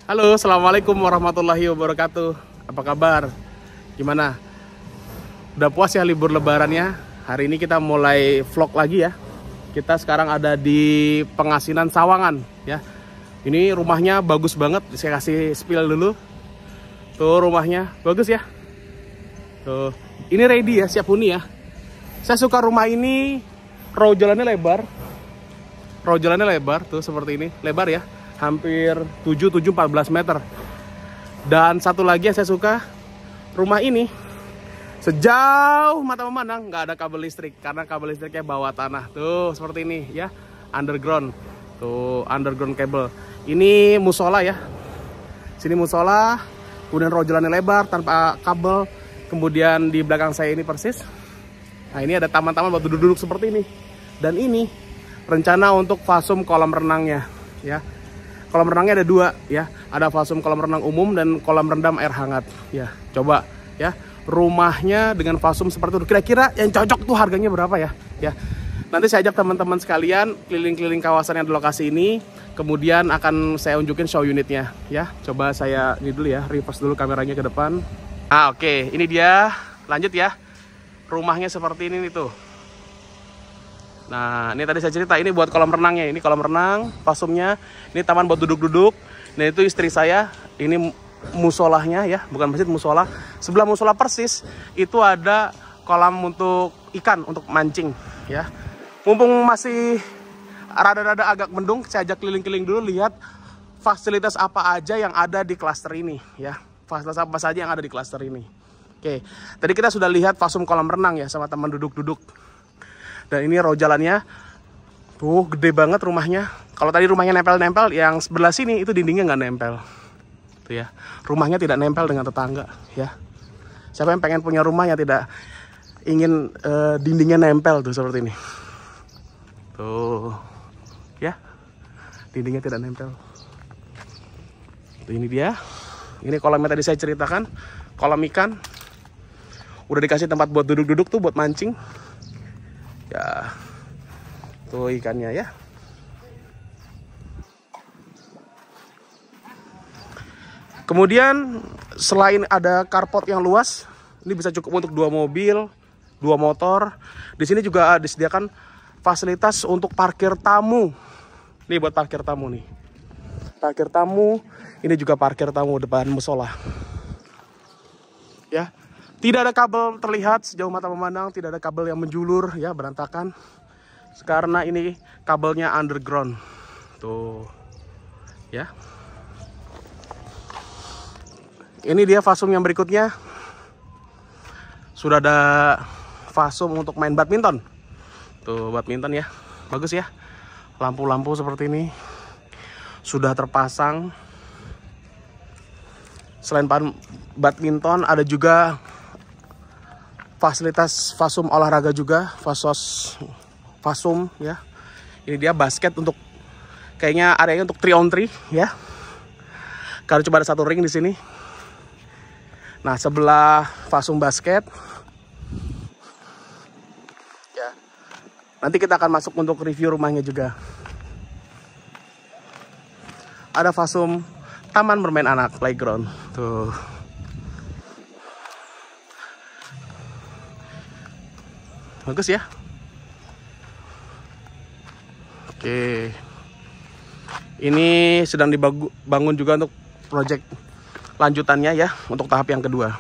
Halo, assalamualaikum warahmatullahi wabarakatuh. Apa kabar? Gimana? Udah puas ya libur lebarannya? Hari ini kita mulai vlog lagi ya. Kita sekarang ada di Pengasinan Sawangan ya. Ini rumahnya bagus banget. Saya kasih spill dulu. Tuh rumahnya bagus ya. Tuh, ini ready ya, siap huni ya. Saya suka rumah ini. Row jalannya lebar. Row jalannya lebar tuh seperti ini, lebar ya. Hampir 14 meter. Dan satu lagi yang saya suka, rumah ini sejauh mata memandang nggak ada kabel listrik karena kabel listriknya bawah tanah tuh seperti ini ya, underground tuh, underground cable. Ini musola ya, sini musola, kemudian row jalannya lebar tanpa kabel. Kemudian di belakang saya ini persis, nah ini ada taman-taman buat duduk-duduk seperti ini. Dan ini rencana untuk fasum kolam renangnya ya. Kolam renangnya ada dua ya, ada fasum kolam renang umum dan kolam rendam air hangat ya. Coba ya, rumahnya dengan fasum seperti itu, kira-kira yang cocok tuh harganya berapa ya? Ya, nanti saya ajak teman-teman sekalian keliling-keliling kawasan yang di lokasi ini, kemudian akan saya unjukin show unitnya ya. Coba saya ini dulu ya, reverse dulu kameranya ke depan. Oke, ini dia, lanjut ya. Rumahnya seperti ini nih tuh. Nah, ini tadi saya cerita, ini buat kolam renangnya. Ini kolam renang, fasumnya. Ini taman buat duduk-duduk. Nah, itu istri saya. Ini musolahnya ya, bukan masjid, musola. Sebelah musola persis, itu ada kolam untuk ikan, untuk mancing ya. Mumpung masih rada-rada agak mendung, saya ajak keliling-keliling dulu, lihat fasilitas apa aja yang ada di klaster ini ya. Fasilitas apa saja yang ada di klaster ini. Oke, tadi kita sudah lihat fasum kolam renang ya, sama teman duduk-duduk. Dan ini row jalannya tuh gede banget rumahnya. Kalau tadi rumahnya nempel-nempel, yang sebelah sini itu dindingnya nggak nempel tuh ya. Rumahnya tidak nempel dengan tetangga ya. Siapa yang pengen punya rumah yang tidak ingin dindingnya nempel tuh seperti ini tuh ya, dindingnya tidak nempel tuh. Ini dia, ini kolamnya tadi saya ceritakan, kolam ikan. Udah dikasih tempat buat duduk-duduk tuh, buat mancing ya, tuh ikannya ya. Kemudian selain ada carport yang luas, ini bisa cukup untuk 2 mobil, 2 motor. Di sini juga disediakan fasilitas untuk parkir tamu. Nih buat parkir tamu nih. Parkir tamu, ini juga parkir tamu depan musola. Ya. Tidak ada kabel terlihat sejauh mata memandang, tidak ada kabel yang menjulur ya, berantakan. Karena ini kabelnya underground. Tuh. Ya. Ini dia fasum yang berikutnya. Sudah ada fasum untuk main badminton. Tuh, badminton ya. Bagus ya. Lampu-lampu seperti ini. Sudah terpasang. Selain badminton, ada juga fasilitas fasum olahraga juga, fasum ya. Ini dia basket untuk, kayaknya areanya untuk 3-on-3 ya. Karena cuma ada 1 ring di sini. Nah, sebelah fasum basket ya. Nanti kita akan masuk untuk review rumahnya juga. Ada fasum taman bermain anak, playground tuh. Bagus ya. Oke. Ini sedang dibangun juga untuk proyek lanjutannya ya, untuk tahap yang kedua.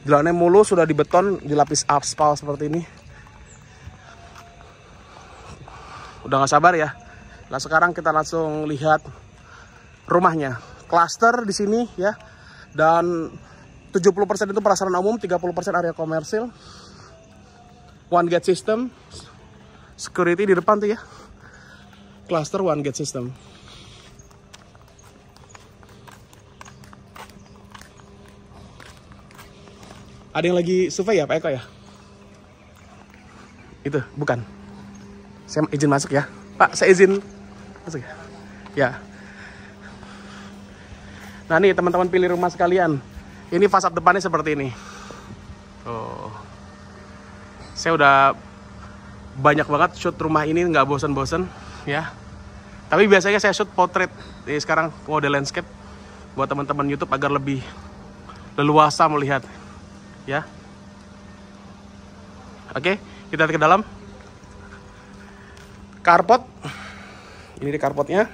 Jalannya mulu, sudah dibeton, dilapis aspal seperti ini. Udah gak sabar ya. Nah, sekarang kita langsung lihat rumahnya. Klaster di sini ya. Dan 70% itu prasarana umum, 30% area komersil. One gate system, security di depan tuh ya. Cluster one gate system. Ada yang lagi survei ya Pak Eko ya? Itu bukan. Saya izin masuk ya Pak, saya izin masuk ya. Ya. Nah nih teman-teman pilih rumah sekalian. Ini fasad depannya seperti ini. Oh. Saya udah banyak banget shoot rumah ini, nggak bosen-bosen ya. Tapi biasanya saya shoot portrait. Jadi sekarang model landscape. buat teman-teman YouTube agar lebih leluasa melihat ya. Oke, kita ke dalam. Carport. Ini di carportnya.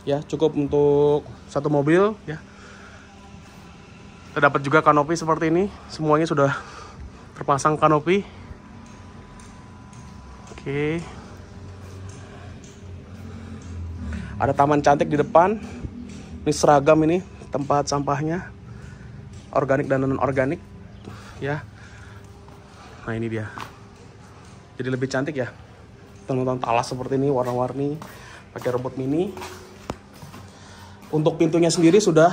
Ya, cukup untuk satu mobil ya. Terdapat juga kanopi seperti ini. Semuanya sudah terpasang kanopi. Oke. Ada taman cantik di depan. Ini seragam ini tempat sampahnya. Organik dan non-organik ya. Nah, ini dia. Jadi lebih cantik ya. Tonton talas seperti ini warna-warni pakai robot mini. Untuk pintunya sendiri sudah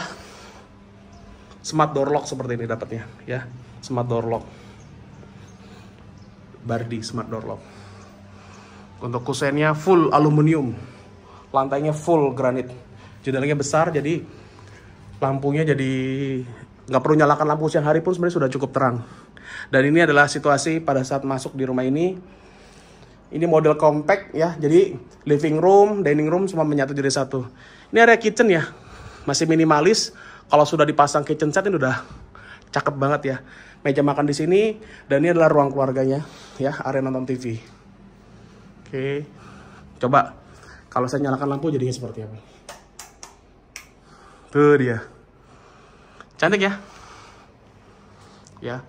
smart door lock seperti ini dapatnya ya. Smart door lock. Bardi smart door lock. Untuk kusennya full aluminium. Lantainya full granit. Jendelanya besar jadi lampunya jadi nggak perlu nyalakan lampu siang hari pun sebenarnya sudah cukup terang. Dan ini adalah situasi pada saat masuk di rumah ini. Ini model compact ya. Jadi living room, dining room semua menyatu jadi satu. Ini area kitchen ya. Masih minimalis. Kalau sudah dipasang kitchen set ini udah cakep banget ya. Meja makan di sini dan ini adalah ruang keluarganya ya, area nonton TV. Oke. Coba kalau saya nyalakan lampu jadinya seperti apa? Tuh dia. Cantik ya. Ya.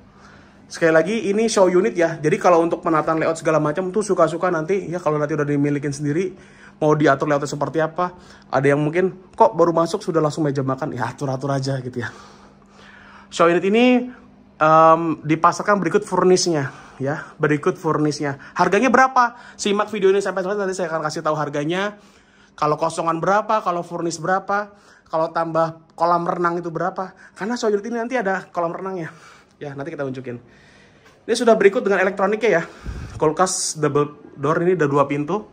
Sekali lagi ini show unit ya. Jadi kalau untuk penataan layout segala macam tuh suka-suka nanti ya, kalau nanti udah dimilikin sendiri mau diatur layoutnya seperti apa. Ada yang mungkin kok baru masuk sudah langsung meja makan, ya atur-atur aja gitu ya. Show unit ini dipasarkan berikut furnisnya ya, berikut furnisnya. Harganya berapa? Simak video ini sampai selesai, nanti saya akan kasih tahu harganya. Kalau kosongan berapa, kalau furnis berapa, kalau tambah kolam renang itu berapa. Karena show unit ini nanti ada kolam renangnya. Ya, nanti kita tunjukin. Ini sudah berikut dengan elektroniknya ya. Kulkas double door ini ada 2 pintu.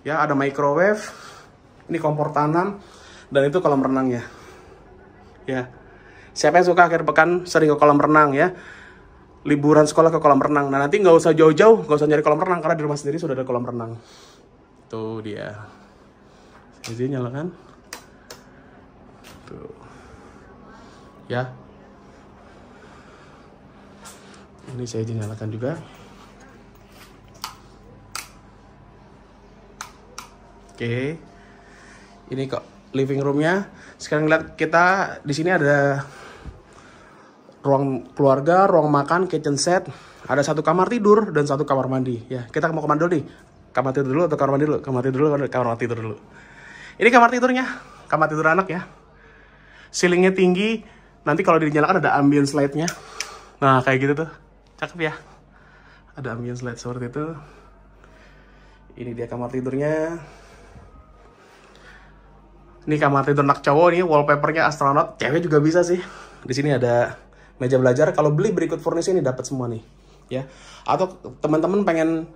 Ya, ada microwave. Ini kompor tanam dan itu kolam renangnya. Ya. Siapa yang suka akhir pekan sering ke kolam renang ya. Liburan sekolah ke kolam renang. Nah, nanti nggak usah jauh-jauh, nggak usah nyari kolam renang karena di rumah sendiri sudah ada kolam renang. Tuh dia. Jadi nyalakan. Tuh. Ya. Ini saya nyalakan juga. Oke. Ini kok living roomnya. Sekarang lihat kita di sini ada ruang keluarga, ruang makan, kitchen set. Ada 1 kamar tidur dan 1 kamar mandi. Ya, kita mau kemana dulu nih? Kamar tidur dulu atau kamar mandi dulu? Kamar tidur dulu, kamar tidur dulu. Ini kamar tidurnya, kamar tidur anak ya. Ceilingnya tinggi. Nanti kalau dinyalakan ada ambience light-nya. Nah, kayak gitu tuh. Cakep ya. Ada ambience light seperti itu. Ini dia kamar tidurnya. Ini kamar tidur anak cowok nih, wallpapernya astronot. Cewek juga bisa sih. Di sini ada meja belajar. Kalau beli berikut furnis ini dapat semua nih, ya. Atau teman-teman pengen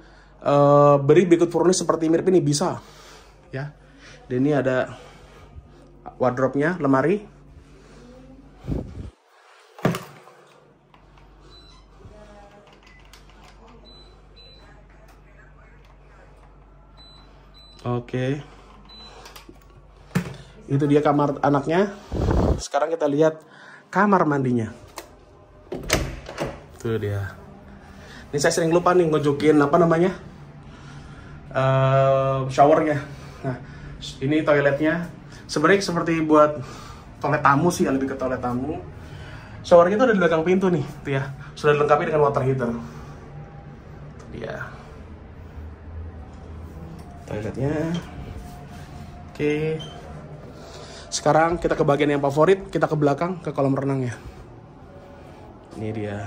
beri berikut furnis seperti mirip ini bisa, ya. Dan ini ada wardrobe-nya, lemari. Oke. Itu dia kamar anaknya. Sekarang kita lihat kamar mandinya. Tuh dia. Ini saya sering lupa nih ngejokin apa namanya? Showernya. Nah, ini toiletnya. Sebenarnya seperti buat toilet tamu sih, lebih ke toilet tamu. Showernya itu ada di belakang pintu nih, tuh ya. Sudah dilengkapi dengan water heater. Tuh dia. Toiletnya. Oke. Sekarang kita ke bagian yang favorit, kita ke belakang ke kolam renangnya. Ini dia.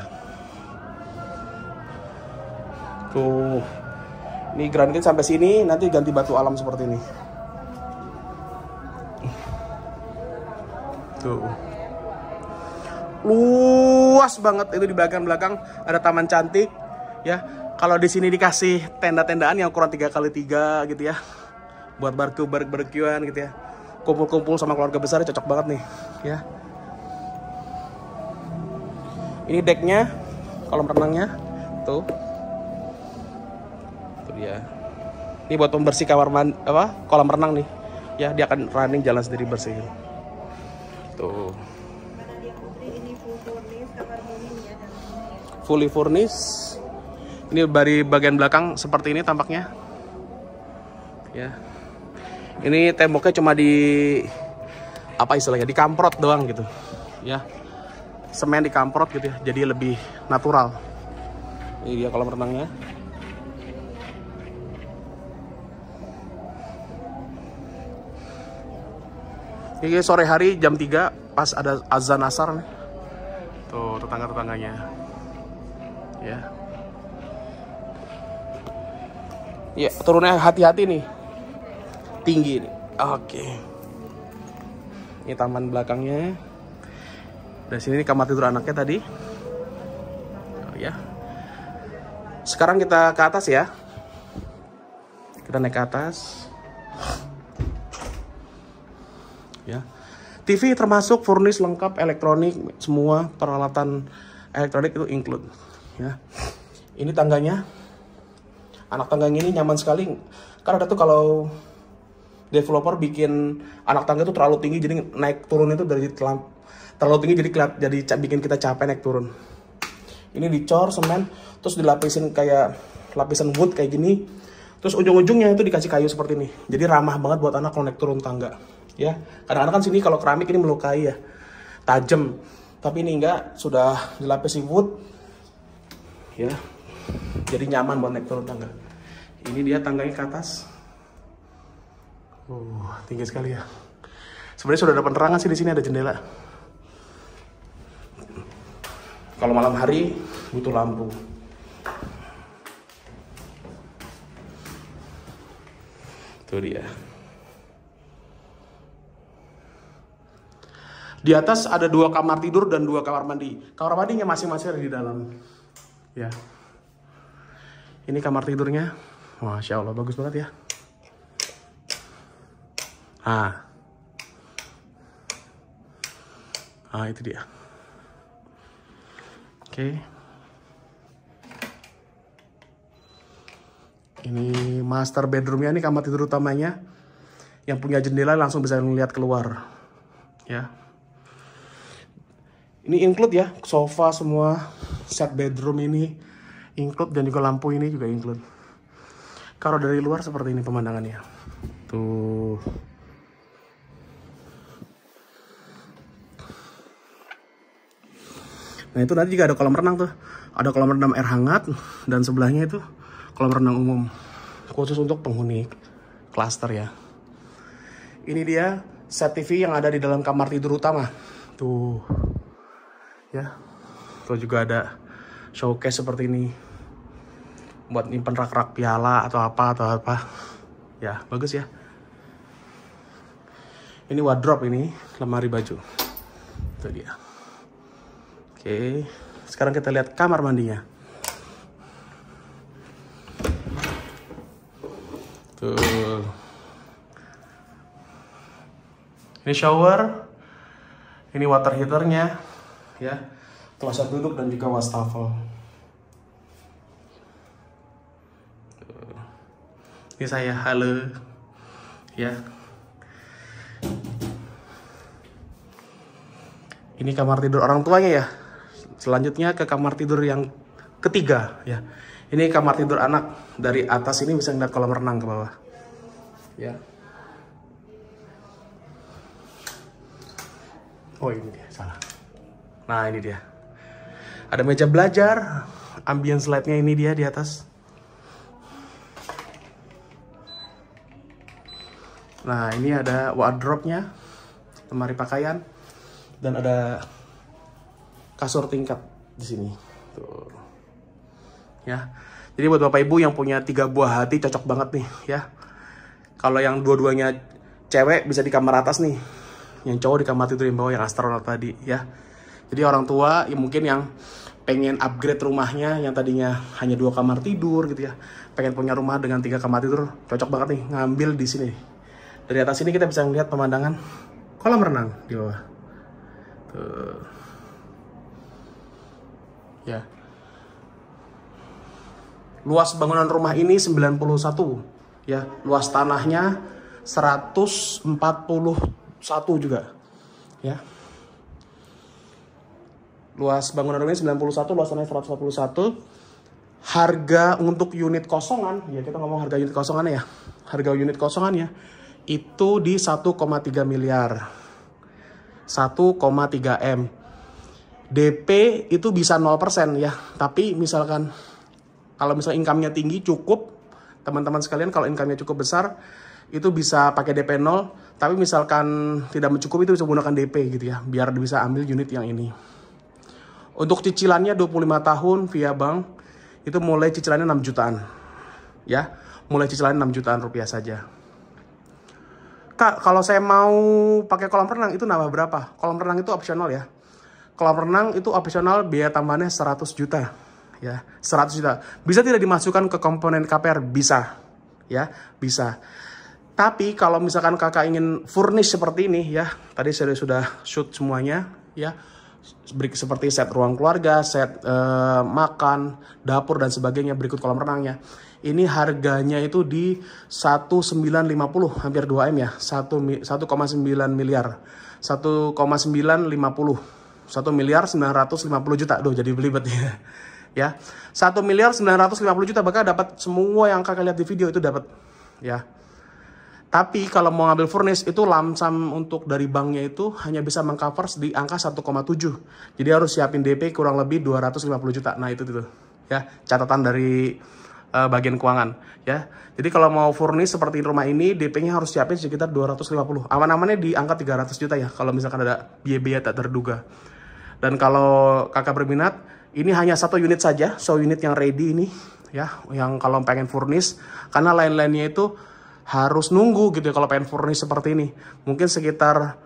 Tuh. Ini granit sampai sini, nanti ganti batu alam seperti ini. Tuh. Luas banget itu di belakang-belakang, ada taman cantik ya. Kalau di sini dikasih tenda-tendaan yang ukuran 3x3 gitu ya. Buat barbeque-barbequean gitu ya. Kumpul-kumpul sama keluarga besar cocok banget nih ya. Ini decknya, kolam renangnya tuh. Tuh dia. Ini buat pembersih kamar kolam renang nih. Ya, dia akan running jalan sendiri bersihin. Tuh. Karena dia putri ini full furnish, kamar minim ya dalamnya ya. Fully furnished. Ini dari bagian belakang seperti ini tampaknya. Ya. Ini temboknya cuma di apa istilahnya, dikamprot doang gitu. Ya. Semen dikamprot gitu ya. Jadi lebih natural. Ini dia kolam renangnya. Ini sore hari jam 3 pas ada azan asar nih. Tuh tetangga-tetangganya. Ya. Ya, turunnya hati-hati nih. Tinggi nih. Oke. Ini taman belakangnya. Dari sini kamar tidur anaknya tadi. Oh, ya. Sekarang kita ke atas ya. Kita naik ke atas. Ya. TV termasuk furnish lengkap, elektronik, semua peralatan elektronik itu include. Ya. Ini tangganya. Anak tangganya ini nyaman sekali. Karena ada tuh kalau developer bikin anak tangga itu terlalu tinggi, jadi naik turun itu dari terlalu tinggi, jadi bikin kita capek naik turun. Ini dicor semen, terus dilapisin kayak lapisan wood kayak gini, terus ujung-ujungnya itu dikasih kayu seperti ini. Jadi ramah banget buat anak kalau naik turun tangga. Ya, kadang-kadang kan sini kalau keramik ini melukai ya, tajam. Tapi ini enggak, sudah dilapisi wood, ya, jadi nyaman buat naik turun tangga. Ini dia tangganya ke atas. Tinggi sekali ya. Sebenarnya sudah ada penerangan sih, di sini ada jendela. Kalau malam hari butuh lampu. Itu dia. Di atas ada 2 kamar tidur dan 2 kamar mandi. Kamar mandinya masing-masing ada di dalam. Ya. Ini kamar tidurnya. Masya Allah, bagus banget ya. Itu dia. Oke. Ini master bedroomnya, ini kamar tidur utamanya. Yang punya jendela langsung bisa melihat keluar. Ya. Ini include ya, sofa semua, set bedroom ini include, dan juga lampu ini juga include. Kalau dari luar seperti ini pemandangannya. Tuh. Nah itu nanti juga ada kolam renang tuh. Ada kolam renang air hangat, dan sebelahnya itu kolam renang umum. Khusus untuk penghuni klaster ya. Ini dia set TV yang ada di dalam kamar tidur utama. Tuh. Ya. Tuh juga ada showcase seperti ini. Buat nyimpen rak-rak piala atau apa. Ya, bagus ya. Ini wardrobe, ini lemari baju. Itu dia. Oke, sekarang kita lihat kamar mandinya. Tuh. Ini shower. Ini water heaternya, ya. Kloset duduk dan juga wastafel. Ini saya, halo. Ya. Ini kamar tidur orang tuanya ya. Selanjutnya ke kamar tidur yang ketiga ya. Ini kamar tidur anak. Dari atas ini bisa ngeliat kolam renang ke bawah. Ya. Oh ini dia, salah. Nah ini dia. Ada meja belajar. Ambience light-nya ini dia di atas. Nah ini ada wardrobe-nya, lemari pakaian, dan ada kasur tingkat di sini. Tuh. Ya. Jadi buat Bapak Ibu yang punya 3 buah hati cocok banget nih ya. Kalau yang dua-duanya cewek bisa di kamar atas nih. Yang cowok di kamar tidur yang bawah, yang astronot tadi ya. Jadi orang tua ya mungkin yang pengen upgrade rumahnya yang tadinya hanya 2 kamar tidur gitu ya. Pengen punya rumah dengan 3 kamar tidur, cocok banget nih ngambil di sini. Dari atas sini kita bisa melihat pemandangan kolam renang di bawah. Tuh. Ya. Luas bangunan rumah ini 91 ya. Luas tanahnya 141 juga. Ya. Luas bangunan rumahnya 91, luas tanahnya 141. Harga untuk unit kosongan, ya kita ngomong harga unit kosongannya ya. Harga unit kosongannya itu di 1,3 miliar. 1,3 M. DP itu bisa 0% ya. Tapi misalkan kalau misalnya income-nya tinggi cukup, teman-teman sekalian kalau income-nya cukup besar itu bisa pakai DP 0, tapi misalkan tidak mencukupi itu bisa menggunakan DP gitu ya, biar bisa ambil unit yang ini. Untuk cicilannya 25 tahun via bank, itu mulai cicilannya 6 jutaan. Ya, mulai cicilannya 6 jutaan rupiah saja. Kak, kalau saya mau pakai kolam renang itu nambah berapa? Kolam renang itu opsional ya. Kolam renang itu opsional, biaya tambahannya 100 juta. Ya, 100 juta. Bisa tidak dimasukkan ke komponen KPR? Bisa. Ya, bisa. Tapi kalau misalkan kakak ingin furnish seperti ini ya, tadi saya sudah shoot semuanya ya, seperti set ruang keluarga, set makan, dapur dan sebagainya, berikut kolam renangnya. Ini harganya itu di 1950, hampir 2 M ya, 1,9 miliar, 1,950, 1 miliar 950 juta, aduh jadi belibet ya, 1 miliar 950 juta, bakal dapat semua yang kakak lihat di video itu dapat ya. Tapi kalau mau ngambil furnish itu lamsam untuk dari banknya itu hanya bisa mengcover di angka 1,7. Jadi harus siapin DP kurang lebih 250 juta. Nah itu ya, catatan dari bagian keuangan ya. Jadi kalau mau furnish seperti rumah ini, DP-nya harus siapin sekitar 250. Aman-amannya di angka 300 juta ya kalau misalkan ada biaya-biaya tak terduga. Dan kalau kakak berminat, ini hanya 1 unit saja, so unit yang ready ini ya, yang kalau pengen furnish, karena lain-lainnya itu harus nunggu gitu ya kalau pengen furnish seperti ini. Mungkin sekitar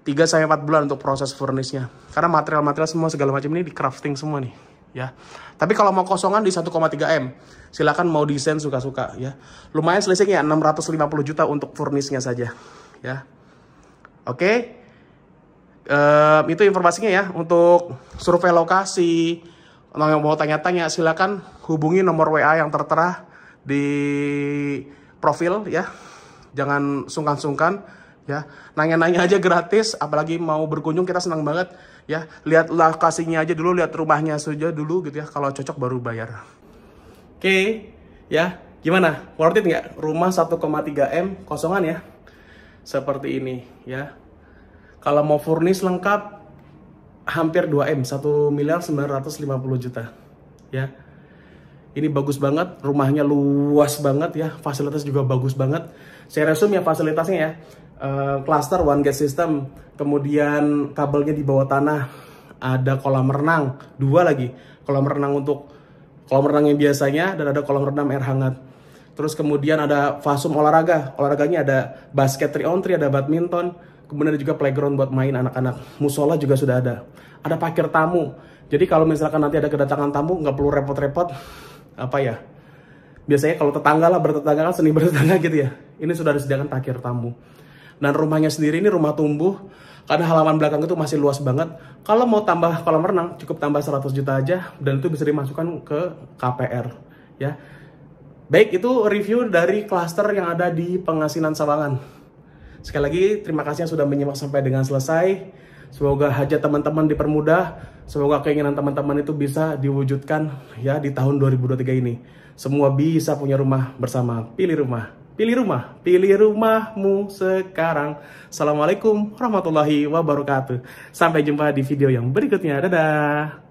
3-4 bulan untuk proses furnishnya. Karena material-material semua segala macam ini di crafting semua nih ya. Tapi kalau mau kosongan di 1,3 M, silakan mau desain suka-suka ya. Lumayan selisihnya 650 juta untuk furnishnya saja ya. Oke. Itu informasinya ya. Untuk survei lokasi, kalau yang mau tanya-tanya silakan hubungi nomor WA yang tertera di profil ya, jangan sungkan-sungkan ya, nanya-nanya aja gratis, apalagi mau berkunjung kita senang banget ya. Lihat lokasinya aja dulu, lihat rumahnya saja dulu gitu ya, kalau cocok baru bayar. Oke ya, gimana, worth it nggak? Rumah 1,3 M kosongan ya, seperti ini ya. Kalau mau furnish lengkap hampir 2 M, 1 miliar 950 juta ya. Ini bagus banget, rumahnya luas banget ya, fasilitas juga bagus banget. Saya resume ya fasilitasnya ya, cluster one gate system, kemudian kabelnya di bawah tanah, ada kolam renang, 2 lagi, kolam renang untuk kolam renang yang biasanya, dan ada kolam renang air hangat. Terus kemudian ada fasum olahraganya ada basket 3-on-3, ada badminton, kemudian ada juga playground buat main anak-anak, musola juga sudah ada parkir tamu. Jadi kalau misalkan nanti ada kedatangan tamu, nggak perlu repot-repot. Apa ya, biasanya kalau tetangga lah bertetangga kan seni bertetangga gitu ya, ini sudah disediakan parkir tamu. Dan rumahnya sendiri ini rumah tumbuh, karena halaman belakang itu masih luas banget. Kalau mau tambah kolam renang cukup tambah 100 juta aja, dan itu bisa dimasukkan ke KPR ya. Baik, itu review dari klaster yang ada di Pengasinan Sawangan. Sekali lagi terima kasih yang sudah menyimak sampai dengan selesai. Semoga hajat teman-teman dipermudah, semoga keinginan teman-teman itu bisa diwujudkan ya di tahun 2023 ini. Semua bisa punya rumah bersama. Pilih rumah, pilih rumah, pilih rumahmu sekarang. Assalamualaikum warahmatullahi wabarakatuh. Sampai jumpa di video yang berikutnya. Dadah.